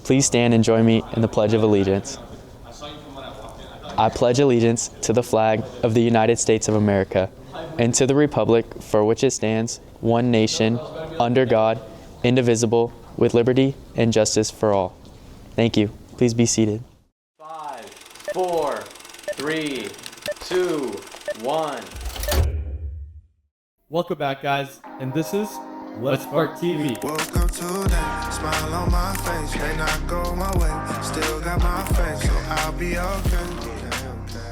Please stand and join me in the Pledge of Allegiance. I pledge allegiance to the flag of the United States of America and to the republic for which it stands, one nation, under God, indivisible, with liberty and justice for all. Thank you. Please be seated. 5, 4, 3, 2, 1. Welcome back, guys, and this is WestParkTV. Woke up today, smile on my face, may not go my way, still got my face, so I'll be okay.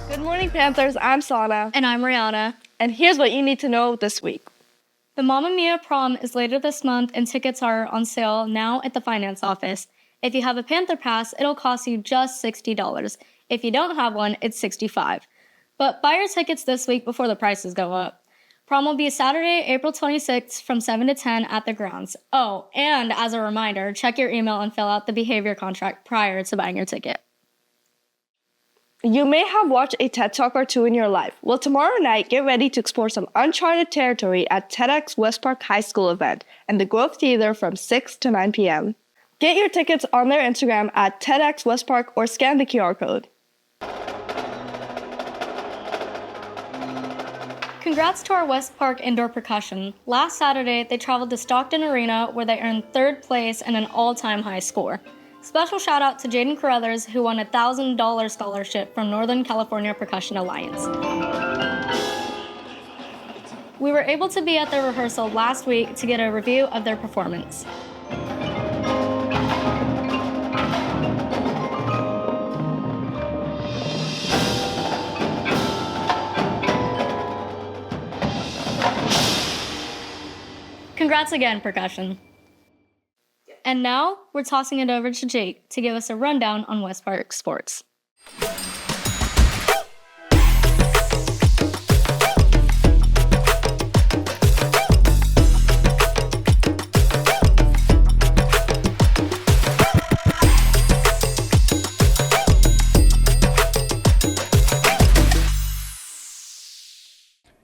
Good morning, Panthers. I'm Sana. And I'm Rihanna. And here's what you need to know this week. The Mamma Mia prom is later this month, and tickets are on sale now at the finance office. If you have a Panther pass, it'll cost you just $60. If you don't have one, it's $65. But buy your tickets this week before the prices go up. Prom will be Saturday, April 26th from 7 to 10 at the grounds. Oh, and as a reminder, check your email and fill out the behavior contract prior to buying your ticket. You may have watched a TED Talk or two in your life. Well, tomorrow night, get ready to explore some uncharted territory at TEDx West Park High School event and the Grove Theater from 6 to 9 p.m. Get your tickets on their Instagram at TEDx West Park or scan the QR code. Congrats to our West Park indoor percussion. Last Saturday, they traveled to Stockton Arena where they earned third place and an all-time high score. Special shout out to Jaden Carruthers, who won a $1,000 scholarship from Northern California Percussion Alliance. We were able to be at their rehearsal last week to get a review of their performance. Congrats again, Percussion. And now, we're tossing it over to Jake to give us a rundown on West Park sports.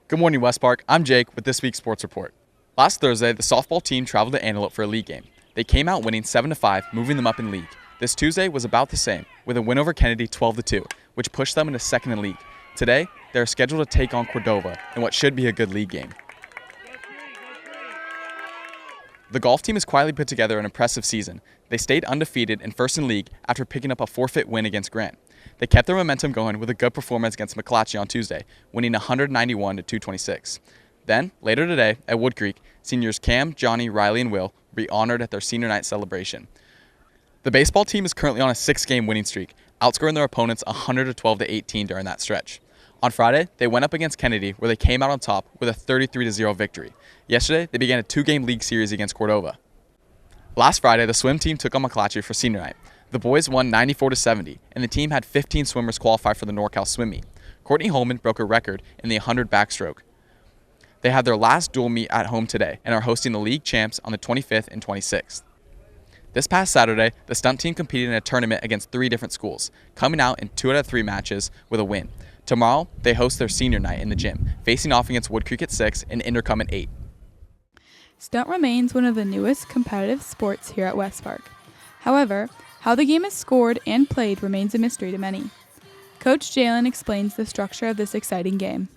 Good morning, West Park. I'm Jake with this week's sports report. Last Thursday, the softball team traveled to Antelope for a league game. They came out winning 7-5, moving them up in league. This Tuesday was about the same, with a win over Kennedy 12-2, which pushed them into second in league. Today, they are scheduled to take on Cordova in what should be a good league game. The golf team has quietly put together an impressive season. They stayed undefeated and first in league after picking up a forfeit win against Grant. They kept their momentum going with a good performance against McClatchy on Tuesday, winning 191-226. Then, later today, at Wood Creek, seniors Cam, Johnny, Riley, and Will will be honored at their senior night celebration. The baseball team is currently on a 6-game winning streak, outscoring their opponents 112-18 during that stretch. On Friday, they went up against Kennedy, where they came out on top with a 33-0 victory. Yesterday, they began a 2-game league series against Cordova. Last Friday, the swim team took on McClatchy for senior night. The boys won 94-70, and the team had 15 swimmers qualify for the NorCal swim meet. Courtney Holman broke a record in the 100 backstroke. They had their last dual meet at home today and are hosting the league champs on the 25th and 26th. This past Saturday, the stunt team competed in a tournament against 3 different schools, coming out in 2 out of 3 matches with a win. Tomorrow, they host their senior night in the gym, facing off against Wood Creek at 6 and Intercom at 8. Stunt remains one of the newest competitive sports here at West Park. However, how the game is scored and played remains a mystery to many. Coach Jalen explains the structure of this exciting game.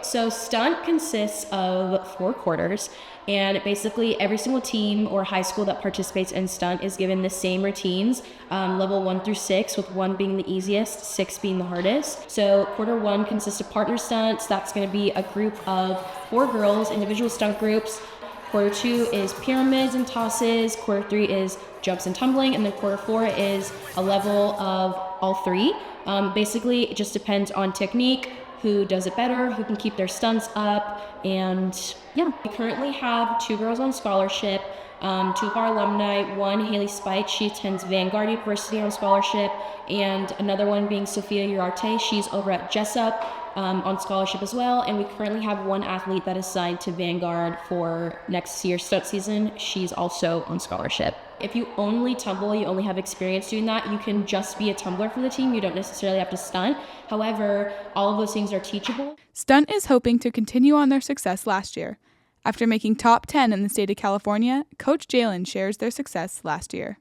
So stunt consists of 4 quarters, and basically every single team or high school that participates in stunt is given the same routines, level 1 through 6, with 1 being the easiest, 6 being the hardest. So quarter 1 consists of partner stunts. That's going to be a group of 4 girls, individual stunt groups. Quarter 2 is pyramids and tosses. Quarter 3 is jumps and tumbling, and then quarter 4 is a level of all 3. Basically, it just depends on technique, who does it better, who can keep their stunts up, and yeah. We currently have 2 girls on scholarship, 2 of our alumni, one Haley Spite, she attends Vanguard University on scholarship, and another one being Sophia Urarte, she's over at Jessup on scholarship as well, and we currently have 1 athlete that is signed to Vanguard for next year's stunt season. She's also on scholarship. If you only tumble, you only have experience doing that, you can just be a tumbler for the team. You don't necessarily have to stunt. However, all of those things are teachable. Stunt is hoping to continue on their success last year. After making top 10 in the state of California, Coach Jalen shares their success last year.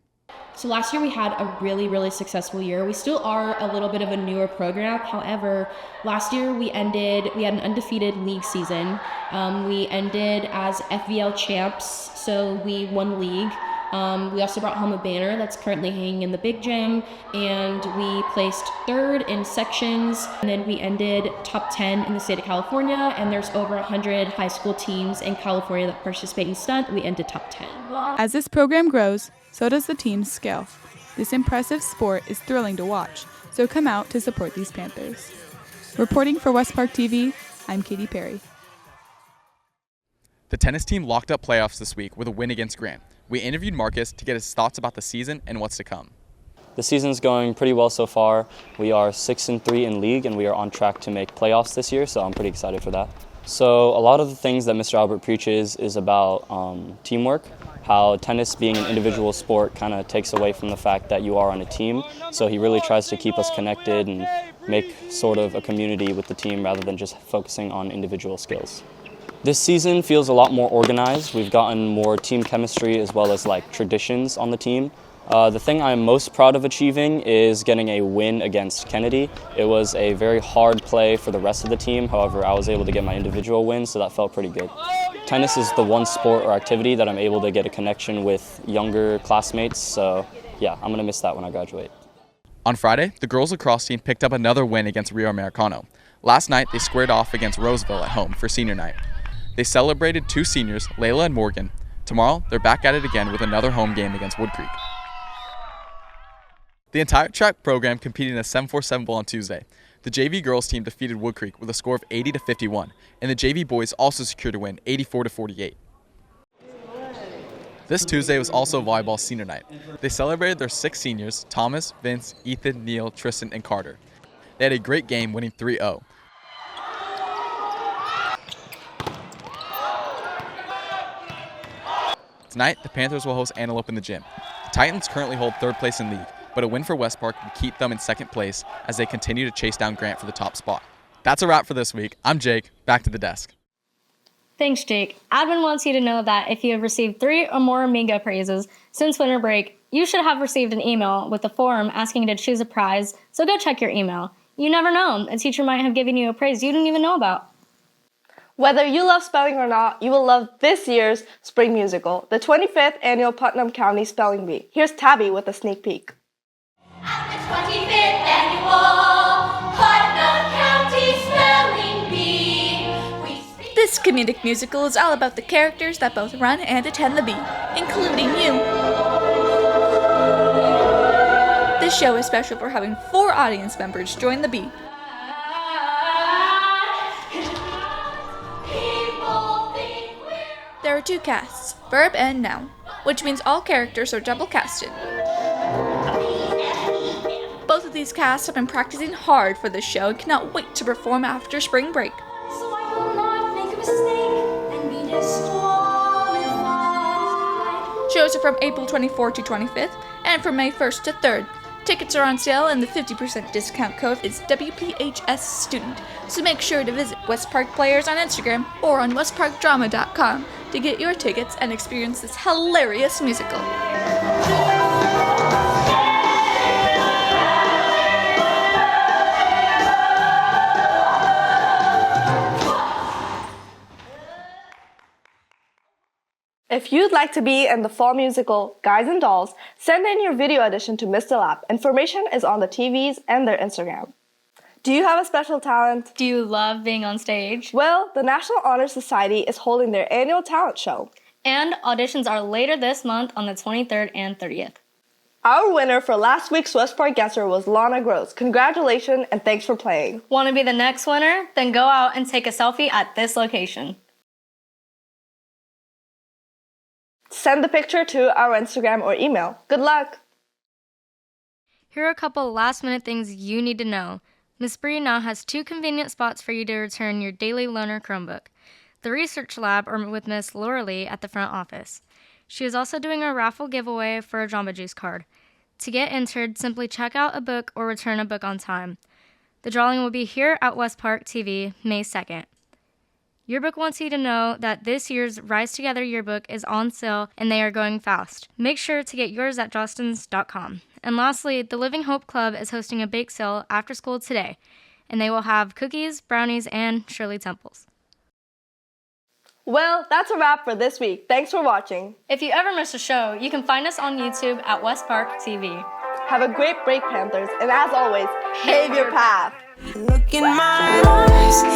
So last year we had a really successful year. We still are a little bit of a newer program. However, last year we had an undefeated league season. We ended as FVL champs, so we won league. We also brought home a banner that's currently hanging in the big gym, and we placed 3rd in sections, and then we ended top 10 in the state of California, and there's over 100 high school teams in California that participate in stunt. We ended top 10. As this program grows, so does the team's scale. This impressive sport is thrilling to watch, so come out to support these Panthers. Reporting for WestParkTV, I'm Katie Perry. The tennis team locked up playoffs this week with a win against Grant. We interviewed Marcus to get his thoughts about the season and what's to come. The season's going pretty well so far. We are 6-3 in league, and we are on track to make playoffs this year, so I'm pretty excited for that. So a lot of the things that Mr. Albert preaches is about teamwork, how tennis being an individual sport kind of takes away from the fact that you are on a team. So he really tries to keep us connected and make sort of a community with the team rather than just focusing on individual skills. This season feels a lot more organized. We've gotten more team chemistry as well as traditions on the team. The thing I'm most proud of achieving is getting a win against Kennedy. It was a very hard play for the rest of the team. However, I was able to get my individual win, so that felt pretty good. Tennis is the one sport or activity that I'm able to get a connection with younger classmates. So yeah, I'm going to miss that when I graduate. On Friday, the girls lacrosse team picked up another win against Rio Americano. Last night, they squared off against Roseville at home for senior night. They celebrated 2 seniors, Layla and Morgan. Tomorrow, they're back at it again with another home game against Wood Creek. The entire track program competed in a 7-4-7 bowl on Tuesday. The JV girls team defeated Wood Creek with a score of 80-51, and the JV boys also secured a win, 84-48. This Tuesday was also volleyball senior night. They celebrated their 6 seniors, Thomas, Vince, Ethan, Neil, Tristan, and Carter. They had a great game, winning 3-0. Tonight, the Panthers will host Antelope in the gym. The Titans currently hold 3rd place in league, but a win for West Park would keep them in 2nd place as they continue to chase down Grant for the top spot. That's a wrap for this week. I'm Jake. Back to the desk. Thanks, Jake. Admin wants you to know that if you have received 3 or more Amiga praises since winter break, you should have received an email with a form asking you to choose a prize, so go check your email. You never know. A teacher might have given you a praise you didn't even know about. Whether you love spelling or not, you will love this year's spring musical, the 25th Annual Putnam County Spelling Bee. Here's Tabby with a sneak peek. At the 25th Annual Putnam County Spelling Bee, this comedic musical is all about the characters that both run and attend the bee, including you. This show is special for having 4 audience members join the bee. There are 2 casts, verb and noun, which means all characters are double casted. Both of these casts have been practicing hard for this show and cannot wait to perform after spring break. so I will not make a mistake and be disqualified. Shows are from April 24th to 25th and from May 1st to 3rd. Tickets are on sale and the 50% discount code is WPHS Student, so make sure to visit West Park Players on Instagram or on westparkdrama.com to get your tickets and experience this hilarious musical. If you'd like to be in the fall musical Guys and Dolls, send in your video audition to Mr. Lap. Information is on the TVs and their Instagram. Do you have a special talent? Do you love being on stage? Well, the National Honor Society is holding their annual talent show. And auditions are later this month on the 23rd and 30th. Our winner for last week's West Park Guesser was Lana Gross. Congratulations and thanks for playing. Want to be the next winner? Then go out and take a selfie at this location. Send the picture to our Instagram or email. Good luck! Here are a couple last-minute things you need to know. Miss Bree now has 2 convenient spots for you to return your Daily Learner Chromebook. The research lab are with Miss Laura Lee at the front office. She is also doing a raffle giveaway for a Jamba Juice card. To get entered, simply check out a book or return a book on time. The drawing will be here at WestParkTV May 2nd. Yearbook wants you to know that this year's Rise Together yearbook is on sale and they are going fast. Make sure to get yours at jostens.com. And lastly, the Living Hope Club is hosting a bake sale after school today, and they will have cookies, brownies, and Shirley Temples. Well, that's a wrap for this week. Thanks for watching. If you ever miss a show, you can find us on YouTube at WestParkTV. Have a great break, Panthers, and as always, pave your path. Look in my eyes.